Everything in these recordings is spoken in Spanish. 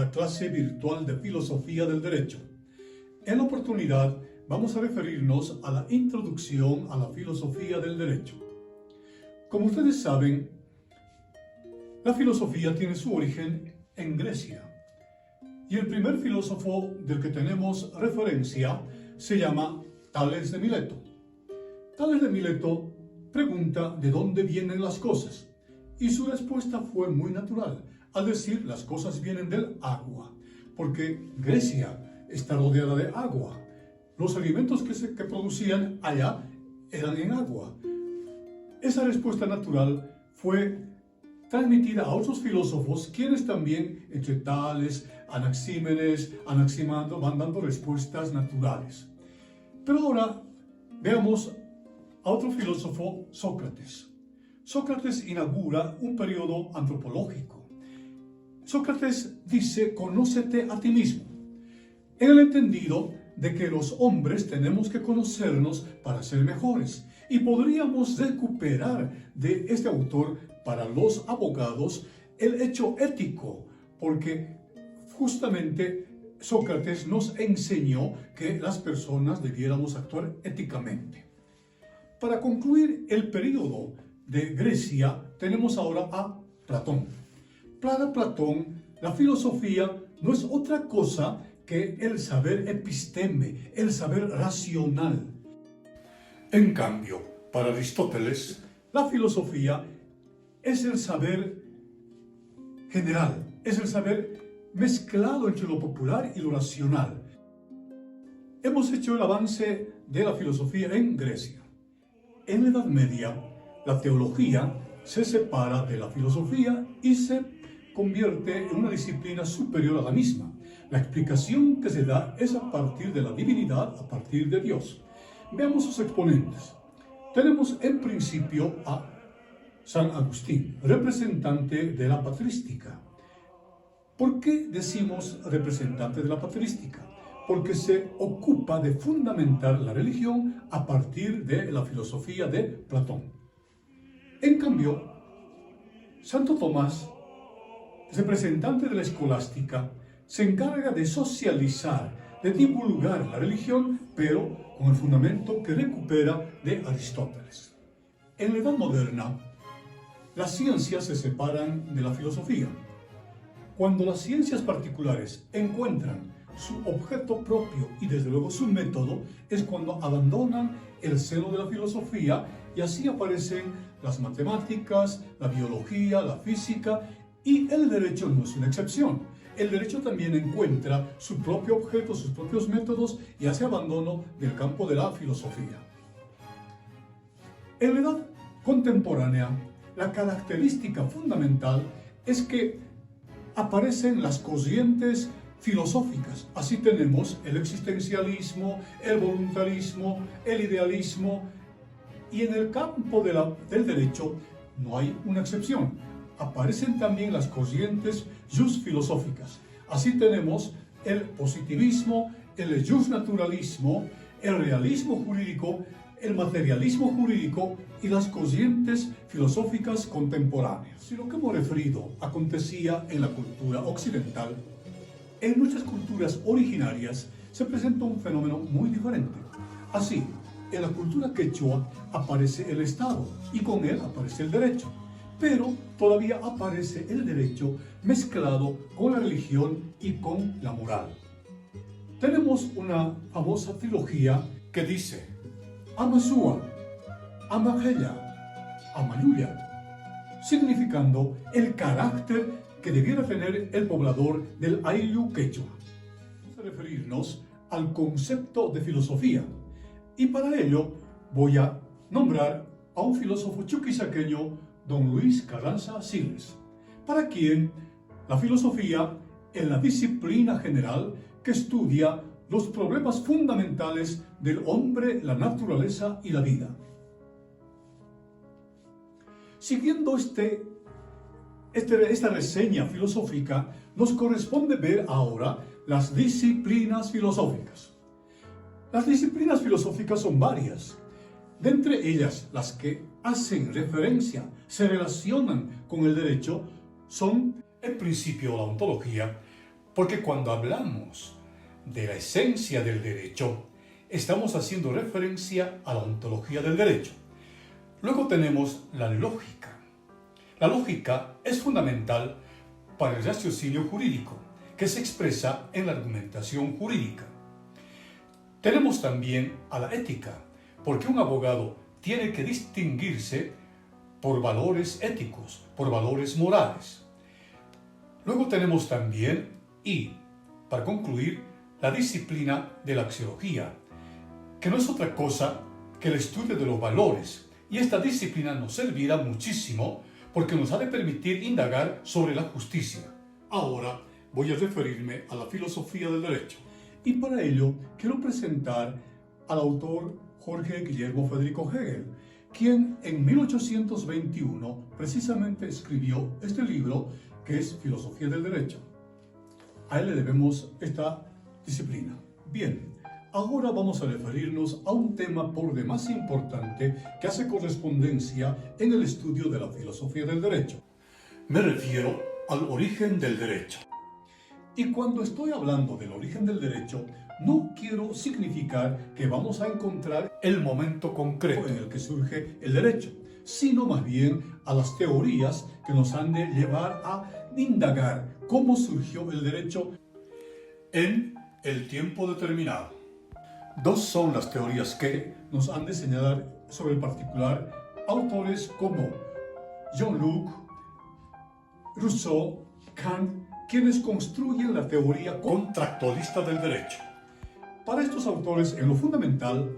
la clase virtual de Filosofía del Derecho. En la oportunidad vamos a referirnos a la introducción a la filosofía del derecho. Como ustedes saben, la filosofía tiene su origen en Grecia. Y el primer filósofo del que tenemos referencia se llama Tales de Mileto. Tales de Mileto pregunta de dónde vienen las cosas. Y su respuesta fue muy natural, al decir las cosas vienen del agua, porque Grecia está rodeada de agua. Los alimentos que producían allá eran en agua. Esa respuesta natural fue transmitida a otros filósofos, quienes también, entre Tales, Anaxímenes, Anaximandro, van dando respuestas naturales. Pero ahora veamos a otro filósofo, Sócrates. Sócrates inaugura un periodo antropológico. Sócrates dice, conócete a ti mismo, en el entendido de que los hombres tenemos que conocernos para ser mejores. Y podríamos recuperar de este autor para los abogados el hecho ético, porque justamente Sócrates nos enseñó que las personas debiéramos actuar éticamente. Para concluir el periodo de Grecia, tenemos ahora a Platón. Para Platón, la filosofía no es otra cosa que el saber episteme, el saber racional. En cambio, para Aristóteles, la filosofía es el saber general, es el saber mezclado entre lo popular y lo racional. Hemos hecho el avance de la filosofía en Grecia. En la Edad Media, la teología se separa de la filosofía y se convierte en una disciplina superior a la misma. La explicación que se da es a partir de la divinidad, a partir de Dios. Veamos sus exponentes. Tenemos en principio a San Agustín, representante de la patrística. ¿Por qué decimos representante de la patrística? Porque se ocupa de fundamentar la religión a partir de la filosofía de Platón. En cambio, Santo Tomás, representante de la escolástica, se encarga de socializar, de divulgar la religión, pero con el fundamento que recupera de Aristóteles. En la Edad Moderna, las ciencias se separan de la filosofía. Cuando las ciencias particulares encuentran su objeto propio y desde luego su método, es cuando abandonan el seno de la filosofía y así aparecen las matemáticas, la biología, la física, y el derecho no es una excepción. El derecho también encuentra su propio objeto, sus propios métodos y hace abandono del campo de la filosofía. En la edad contemporánea, la característica fundamental es que aparecen las corrientes filosóficas. Así tenemos el existencialismo, el voluntarismo, el idealismo, y en el campo del derecho no hay una excepción. Aparecen también las corrientes jusfilosóficas. Así tenemos el positivismo, el justnaturalismo, el realismo jurídico, el materialismo jurídico y las corrientes filosóficas contemporáneas. Si lo que hemos referido acontecía en la cultura occidental, en nuestras culturas originarias se presenta un fenómeno muy diferente. Así, en la cultura quechua aparece el Estado y con él aparece el derecho. Pero todavía aparece el derecho mezclado con la religión y con la moral. Tenemos una famosa trilogía que dice Amasua, Amahella, Amayuya, significando el carácter que debiera tener el poblador del Ayllu quechua. Vamos a referirnos al concepto de filosofía y para ello voy a nombrar a un filósofo chuquisaqueño, don Luis Carranza Siles, para quien la filosofía es la disciplina general que estudia los problemas fundamentales del hombre, la naturaleza y la vida. Siguiendo esta reseña filosófica, nos corresponde ver ahora las disciplinas filosóficas. Las disciplinas filosóficas son varias. De entre ellas, las que hacen referencia, se relacionan con el derecho, son, en principio, la ontología, Porque cuando hablamos de la esencia del derecho, estamos haciendo referencia a la ontología del derecho. Luego tenemos la lógica. La lógica es fundamental para el raciocinio jurídico, que se expresa en la argumentación jurídica. Tenemos también a la ética, porque un abogado tiene que distinguirse por valores éticos, por valores morales. Luego tenemos también, y para concluir, la disciplina de la axiología, que no es otra cosa que el estudio de los valores. Y esta disciplina nos servirá muchísimo porque nos ha de permitir indagar sobre la justicia. Ahora voy a referirme a la filosofía del derecho. Y para ello quiero presentar al autor Jorge Guillermo Federico Hegel, quien en 1821 precisamente escribió este libro que es Filosofía del Derecho. A él le debemos esta disciplina. Bien, ahora vamos a referirnos a un tema por demás importante que hace correspondencia en el estudio de la filosofía del derecho. Me refiero al origen del derecho. Y cuando estoy hablando del origen del derecho, no quiero significar que vamos a encontrar el momento concreto en el que surge el derecho, sino más bien a las teorías que nos han de llevar a indagar cómo surgió el derecho en el tiempo determinado. Dos son las teorías que nos han de señalar sobre el particular autores como Jean-Luc, Rousseau, Kant, quienes construyen la teoría contractualista del derecho. Para estos autores, en lo fundamental,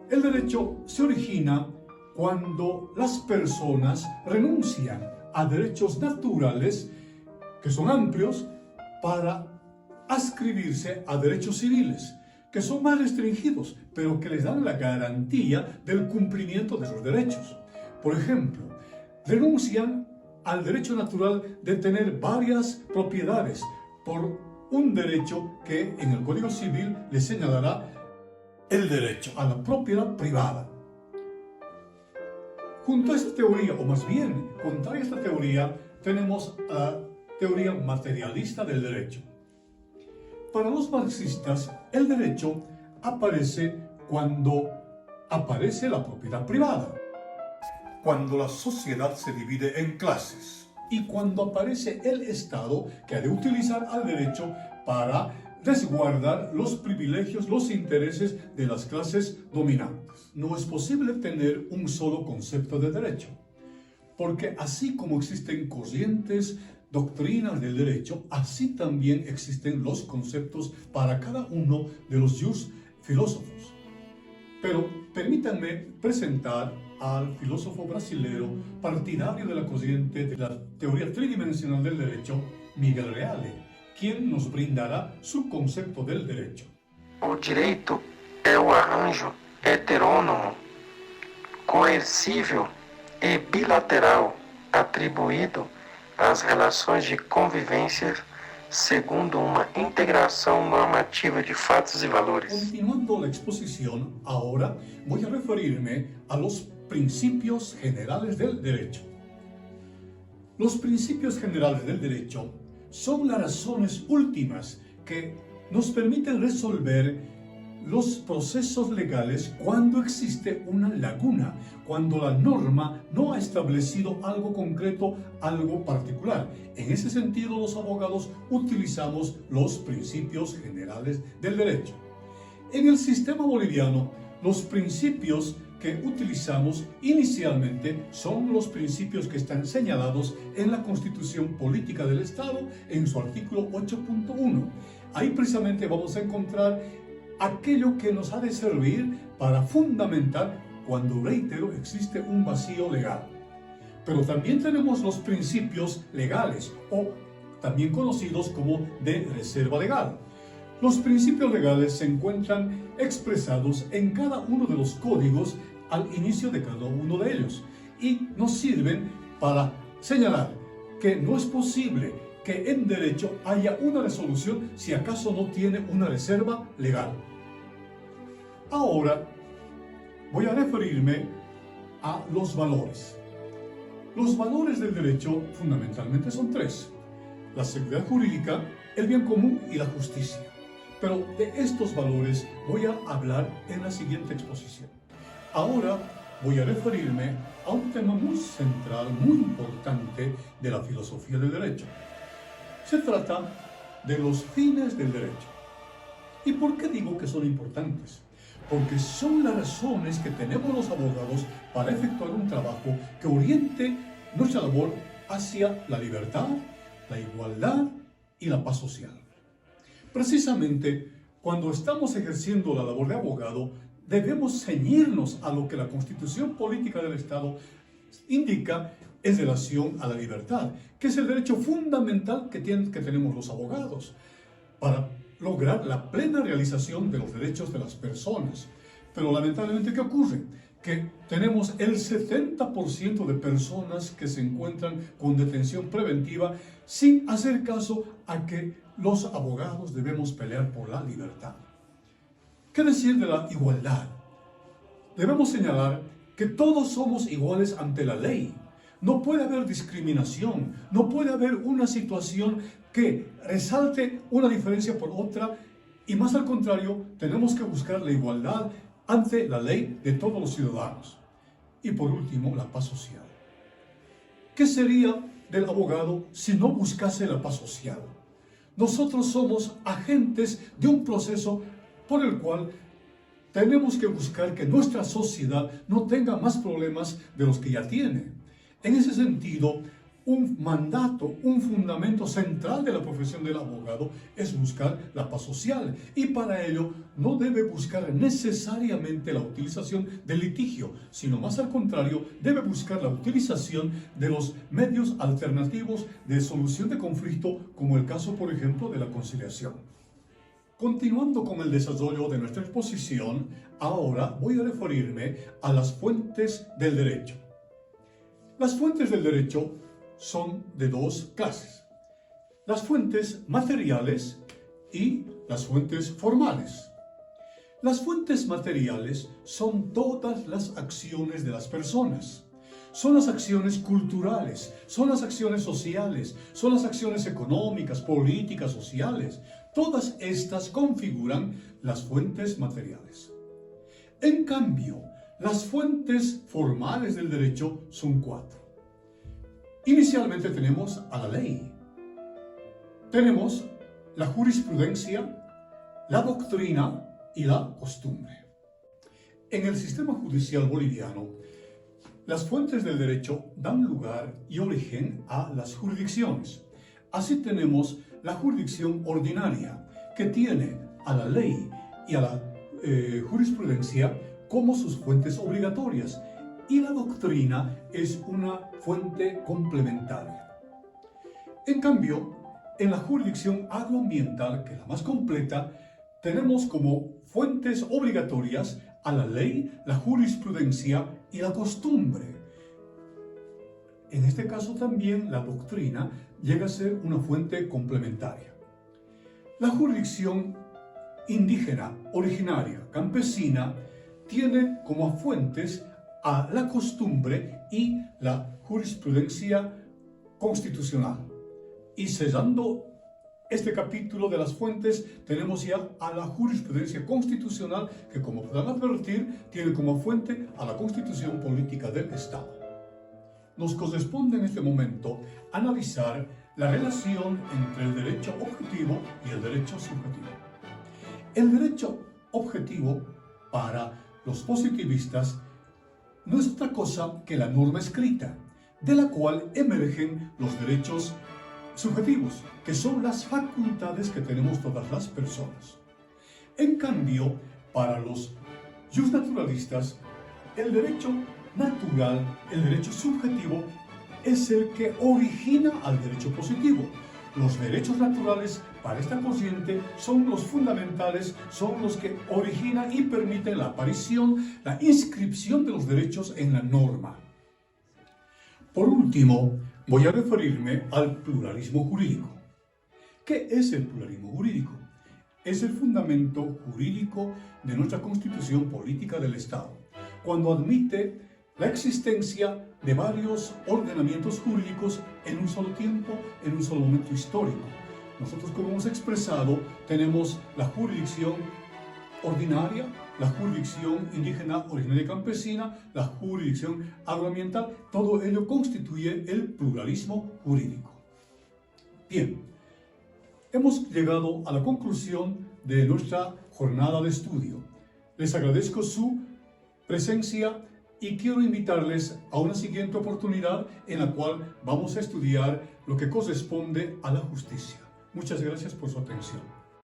el derecho se origina cuando las personas renuncian a derechos naturales, que son amplios, para adscribirse a derechos civiles, que son más restringidos, pero que les dan la garantía del cumplimiento de sus derechos. Por ejemplo, renuncian al derecho natural de tener varias propiedades por un derecho que en el Código Civil les señalará el derecho a la propiedad privada. Junto a esta teoría, o más bien, contraria a esta teoría, tenemos la teoría materialista del derecho. Para los marxistas, el derecho aparece cuando aparece la propiedad privada, cuando la sociedad se divide en clases y cuando aparece el Estado que ha de utilizar al derecho para resguardar los privilegios, los intereses de las clases dominantes. No es posible tener un solo concepto de derecho, porque así como existen corrientes doctrinas del derecho, así también existen los conceptos para cada uno de los jus filósofos. Pero permítanme presentar al filósofo brasilero partidario de la corriente de la teoría tridimensional del derecho, Miguel Reale, quien nos brindará su concepto del derecho. O direito é o arranjo heterônomo, coercível e bilateral atribuído às relações de convivência segundo uma integração normativa de fatos y valores. Continuando la exposición, ahora voy a referirme a los principios generales del derecho. Los principios generales del derecho son las razones últimas que nos permiten resolver los procesos legales cuando existe una laguna, cuando la norma no ha establecido algo concreto, algo particular. En ese sentido, los abogados utilizamos los principios generales del derecho. En el sistema boliviano, los principios que utilizamos inicialmente son los principios que están señalados en la Constitución Política del Estado en su artículo 8.1. Ahí precisamente vamos a encontrar aquello que nos ha de servir para fundamentar cuando, reitero, existe un vacío legal. Pero también tenemos los principios legales, o también conocidos como de reserva legal. Los principios legales se encuentran expresados en cada uno de los códigos al inicio de cada uno de ellos y nos sirven para señalar que no es posible que en derecho haya una resolución si acaso no tiene una reserva legal. Ahora voy a referirme a los valores. Los valores del derecho fundamentalmente son tres: la seguridad jurídica, el bien común y la justicia. Pero de estos valores voy a hablar en la siguiente exposición. Ahora voy a referirme a un tema muy central, muy importante de la filosofía del derecho. Se trata de los fines del derecho. ¿Y por qué digo que son importantes? Porque son las razones que tenemos los abogados para efectuar un trabajo que oriente nuestra labor hacia la libertad, la igualdad y la paz social. Precisamente, cuando estamos ejerciendo la labor de abogado, debemos ceñirnos a lo que la Constitución Política del Estado indica en relación a la libertad, que es el derecho fundamental que tenemos los abogados para lograr la plena realización de los derechos de las personas. Pero lamentablemente, ¿qué ocurre? Que tenemos el 70% de personas que se encuentran con detención preventiva sin hacer caso a que los abogados debemos pelear por la libertad. ¿Qué decir de la igualdad? Debemos señalar que todos somos iguales ante la ley. No puede haber discriminación, no puede haber una situación que resalte una diferencia por otra, y más al contrario, tenemos que buscar la igualdad ante la ley de todos los ciudadanos. Y por último, la paz social. ¿Qué sería del abogado si no buscase la paz social? Nosotros somos agentes de un proceso por el cual tenemos que buscar que nuestra sociedad no tenga más problemas de los que ya tiene. En ese sentido, un mandato, un fundamento central de la profesión del abogado es buscar la paz social, y para ello no debe buscar necesariamente la utilización del litigio, sino más al contrario, debe buscar la utilización de los medios alternativos de solución de conflicto, como el caso, por ejemplo, de la conciliación. Continuando con el desarrollo de nuestra exposición, ahora voy a referirme a las fuentes del derecho. Las fuentes del derecho son de dos clases: las fuentes materiales y las fuentes formales. Las fuentes materiales son todas las acciones de las personas. Son las acciones culturales, son las acciones sociales, son las acciones económicas, políticas, sociales. Todas estas configuran las fuentes materiales. En cambio, las fuentes formales del derecho son cuatro. Inicialmente tenemos a la ley. Tenemos la jurisprudencia, la doctrina y la costumbre. En el sistema judicial boliviano, las fuentes del derecho dan lugar y origen a las jurisdicciones. Así tenemos la jurisdicción ordinaria, que tiene a la ley y a la jurisprudencia como sus fuentes obligatorias, y la doctrina es una fuente complementaria. En cambio, en la jurisdicción agroambiental, que es la más completa, tenemos como fuentes obligatorias a la ley, la jurisprudencia y la costumbre. En este caso también la doctrina llega a ser una fuente complementaria. La jurisdicción indígena, originaria, campesina, tiene como fuentes a la costumbre y la jurisprudencia constitucional. Y cerrando este capítulo de las fuentes, tenemos ya a la jurisprudencia constitucional, que, como podrán advertir, tiene como fuente a la Constitución Política del Estado. Nos corresponde en este momento analizar la relación entre el derecho objetivo y el derecho subjetivo. El derecho objetivo, para los positivistas, no es otra cosa que la norma escrita, de la cual emergen los derechos subjetivos, que son las facultades que tenemos todas las personas. En cambio, para los justnaturalistas, el derecho natural, el derecho subjetivo, es el que origina al derecho positivo. Los derechos naturales para esta corriente son los fundamentales, son los que originan y permiten la aparición, la inscripción de los derechos en la norma. Por último, voy a referirme al pluralismo jurídico. ¿Qué es el pluralismo jurídico? Es el fundamento jurídico de nuestra Constitución Política del Estado, cuando admite la existencia de varios ordenamientos jurídicos en un solo tiempo, en un solo momento histórico. Nosotros, como hemos expresado, tenemos la jurisdicción ordinaria, la jurisdicción indígena originaria y campesina, la jurisdicción agroambiental. Todo ello constituye el pluralismo jurídico. Bien, hemos llegado a la conclusión de nuestra jornada de estudio. Les agradezco su presencia y quiero invitarles a una siguiente oportunidad en la cual vamos a estudiar lo que corresponde a la justicia. Muchas gracias por su atención.